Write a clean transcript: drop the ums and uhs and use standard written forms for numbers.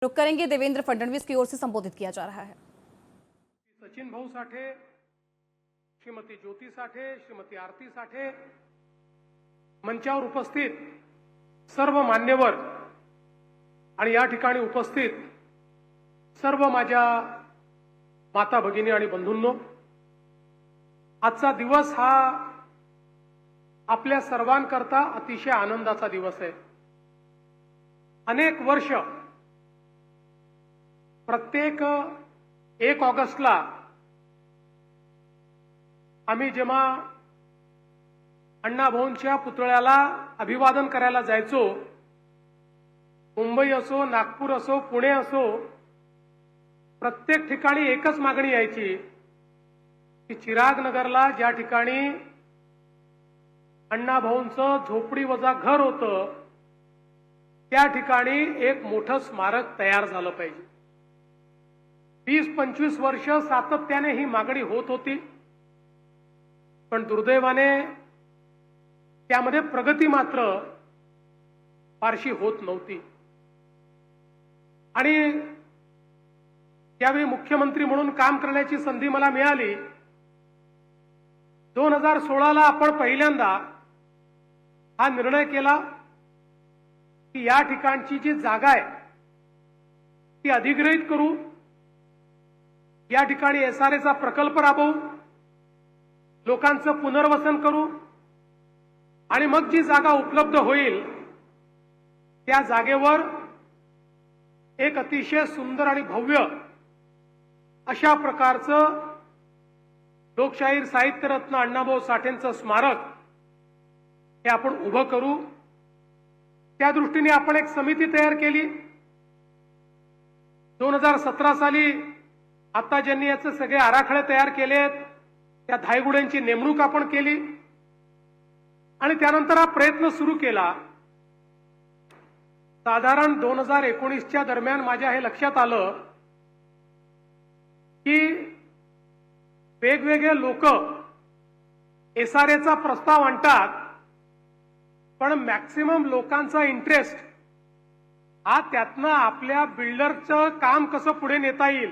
रुक करेंगे। देवेंद्र फडणवीस की ओर से संबोधित किया जा रहा है। सचिन भाऊ साठे, श्रीमती ज्योति साठे, श्रीमती आरती साठे, मंचावर उपस्थित सर्व मान्यवर आणि या ठिकाणी उपस्थित सर्व माझ्या माता भगिनी आणि बंधूंनो, आजचा दिवस हा आपल्या सर्वांकरता अतिशय आनंदाचा दिवस आहे। अनेक वर्ष प्रत्येक 1 ऑगस्टला आम्ही जेव्हा अण्णाभाऊंच्या पुतळ्याला अभिवादन करायला जायचो, मुंबई असो, नागपूर असो, पुणे असो, प्रत्येक ठिकाणी एकच मागणी यायची की चिराग नगरला ज्या ठिकाणी अण्णाभाऊंचं झोपडी वजा घर होतं त्या ठिकाणी एक मोठं स्मारक तयार झालं पाहिजे। 20-25 वर्ष सातत्याने ही मागणी होत होती, पण दुर्दैवाने त्यामध्ये प्रगती मात्र फारशी होत नव्हती। आणि त्यावेळी मुख्यमंत्री म्हणून काम करण्याची संधी मला मिळाली। 2016ला आपण पहिल्यांदा हा निर्णय केला की या ठिकाणची जी जागा आहे ती अधिग्रहित करू, या ठिकाणी एसआरएचा प्रकल्प राबवू, लोकांचं पुनर्वसन करू आणि मग जी जागा उपलब्ध होईल त्या जागेवर एक अतिशय सुंदर आणि भव्य अशा प्रकारचं लोकशाहीर साहित्यरत्न अण्णाभाऊ साठेंचं स्मारक हे आपण उभं करू। त्या दृष्टीने आपण एक समिती तयार केली। 2017 साली आता ज्यांनी याचे सगळे आराखडे तयार केलेत त्या धायगुड्यांची नेमणूक आपण केली आणि त्यानंतर हा प्रयत्न सुरू केला। साधारण 2019च्या दरम्यान माझ्या हे लक्षात आलं की वेगवेगळे लोक एसआरएचा प्रस्ताव आणतात, पण मॅक्सिमम लोकांचा इंटरेस्ट हा त्यातनं आपल्या बिल्डरचं काम कसं पुढे नेता येईल